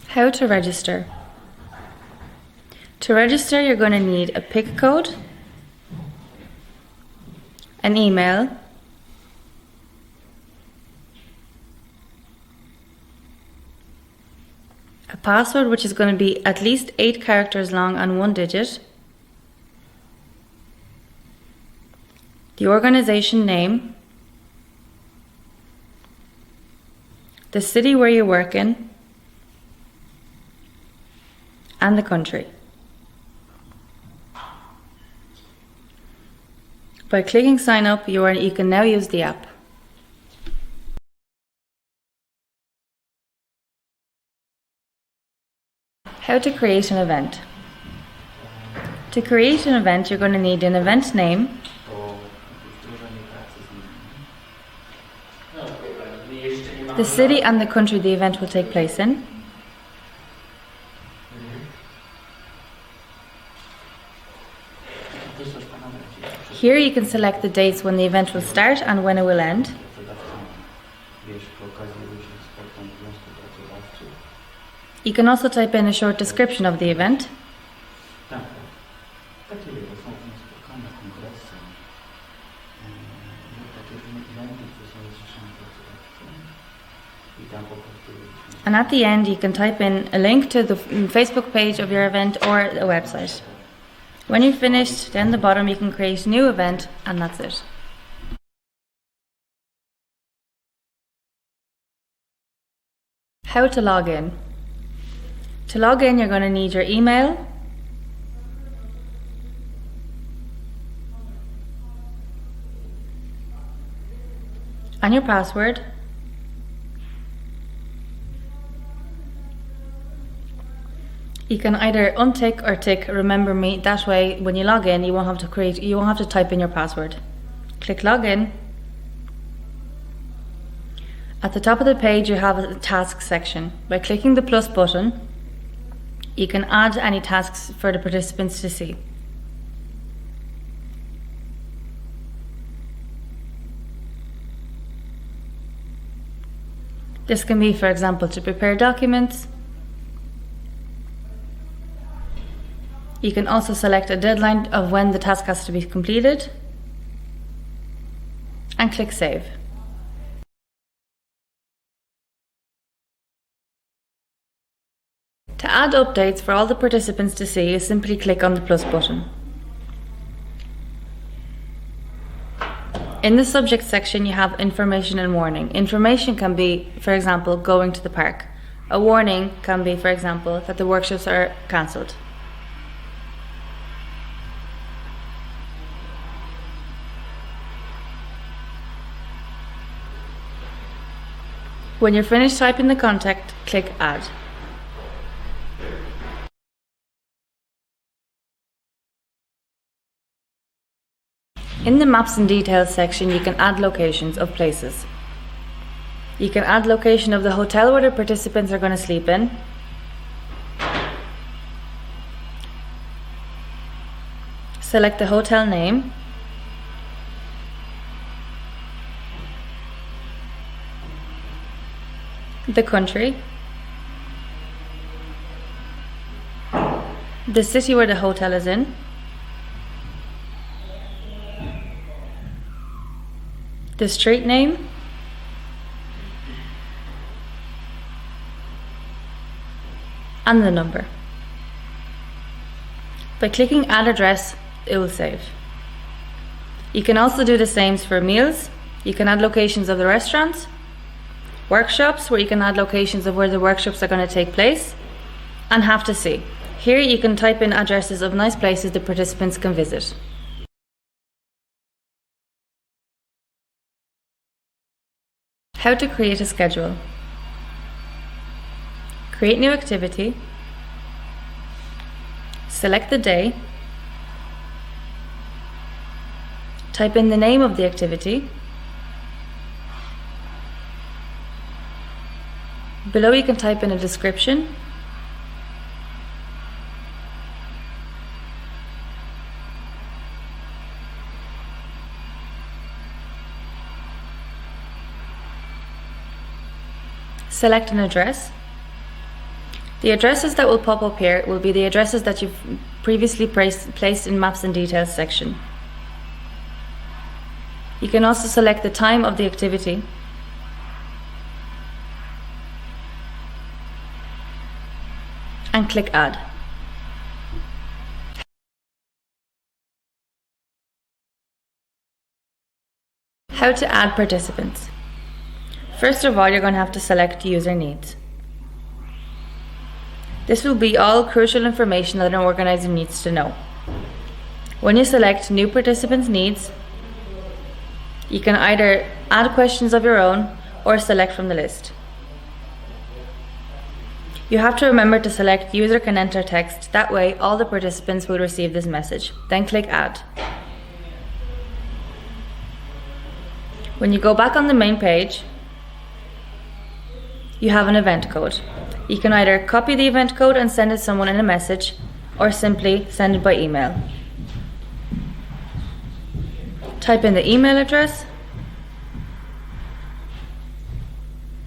How to register. To register, you're going to need a PIC code, an email, a password which is going to be at least 8 characters long and 1 digit, the organization name, the city where you work in, and the country. By clicking sign up, you can now use the app. How to create an event. To create an event, you're going to need an event name, the city and the country the event will take place in, here you can select the dates when the event will start and when it will end. You can also type in a short description of the event. And at the end you can type in a link to the Facebook page of your event or a website. When you're finished, down the bottom you can create a new event, and that's it. How to log in. To log in, you're going to need your email, and your password. You can either untick or tick remember me. That way when you log in you won't have to type in your password. Click login. At the top of the page you have a task section. By clicking the plus button you can add any tasks for the participants to see. This can be, for example, to prepare documents. You can also select a deadline of when the task has to be completed and click save. To add updates for all the participants to see, you simply click on the plus button. In the subject section you have information and warning. Information can be, for example, going to the park. A warning can be, for example, that the workshops are cancelled. When you're finished typing the contact, click add. In the maps and details section you can add locations of places. You can add location of the hotel where the participants are going to sleep in. Select the hotel name. The country, the city where the hotel is in, the street name, and the number. By clicking add address, it will save. You can also do the same for meals. You can add locations of the restaurants, workshops, where you can add locations of where the workshops are going to take place, and have to see. Here you can type in addresses of nice places the participants can visit. How to create a schedule. Create new activity, select the day, type in the name of the activity. Below you can type in a description. Select an address. The addresses that will pop up here will be the addresses that you've previously placed in Maps and Details section. You can also select the time of the activity and click Add. How to add participants. First of all, you're going to have to select User Needs. This will be all crucial information that an organizer needs to know. When you select New Participants Needs, you can either add questions of your own or select from the list. You have to remember to select User Can Enter Text, that way all the participants will receive this message. Then click Add. When you go back on the main page, you have an event code. You can either copy the event code and send it to someone in a message, or simply send it by email. Type in the email address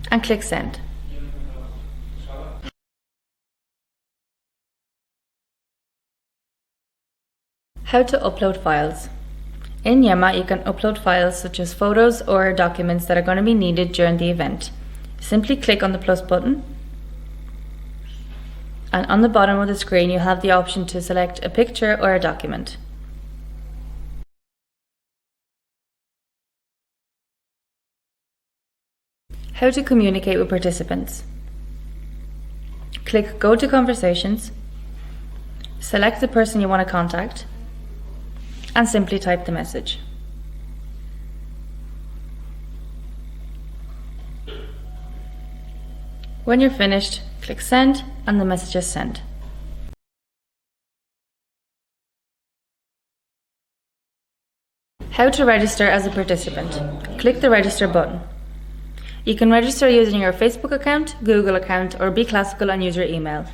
and click Send. How to upload files. In YEMA, you can upload files such as photos or documents that are going to be needed during the event. Simply click on the plus button, and on the bottom of the screen you have the option to select a picture or a document. How to communicate with participants. Click Go to Conversations, select the person you want to contact, and simply type the message. When you're finished, click Send and the message is sent. How to register as a participant. Click the Register button. You can register using your Facebook account, Google account, or be classical and use your email.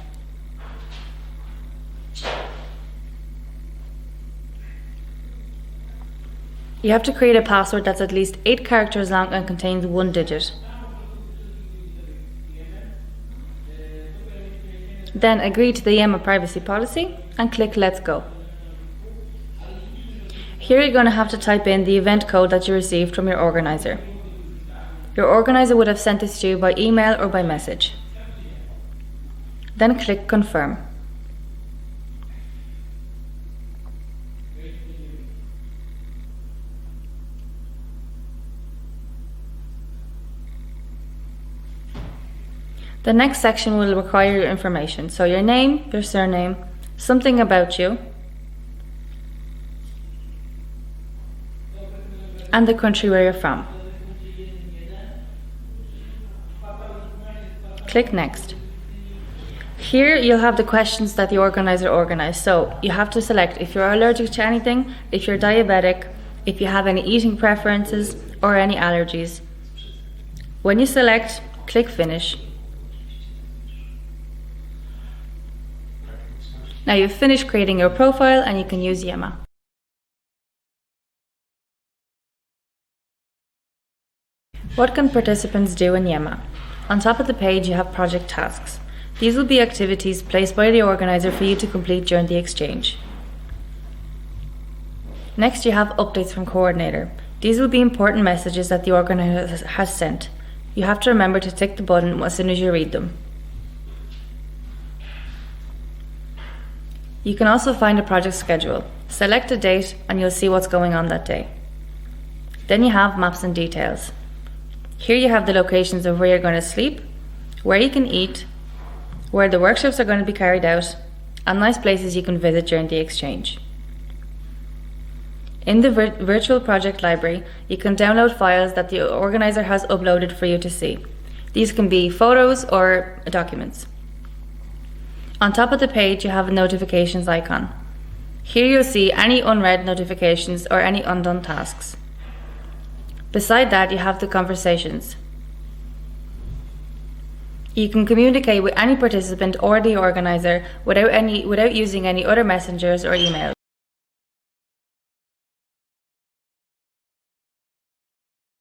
You have to create a password that's at least 8 characters long and contains 1 digit. Then agree to the YEMA privacy policy and click Let's Go. Here you're going to have to type in the event code that you received from your organizer. Your organizer would have sent this to you by email or by message. Then click Confirm. The next section will require your information, so your name, your surname, something about you, and the country where you're from. Click Next. Here you'll have the questions that the organizer organized, so you have to select if you're allergic to anything, if you're diabetic, if you have any eating preferences or any allergies. When you select, click Finish. Now you've finished creating your profile and you can use YEMA. What can participants do in YEMA? On top of the page you have project tasks. These will be activities placed by the organizer for you to complete during the exchange. Next you have updates from coordinator. These will be important messages that the organizer has sent. You have to remember to tick the button as soon as you read them. You can also find a project schedule. Select a date and you'll see what's going on that day. Then you have Maps and Details. Here you have the locations of where you're going to sleep, where you can eat, where the workshops are going to be carried out, and nice places you can visit during the exchange. In the virtual project library, you can download files that the organizer has uploaded for you to see. These can be photos or documents. On top of the page you have a notifications icon. Here you'll see any unread notifications or any undone tasks. Beside that you have the conversations. You can communicate with any participant or the organizer without using any other messengers or emails.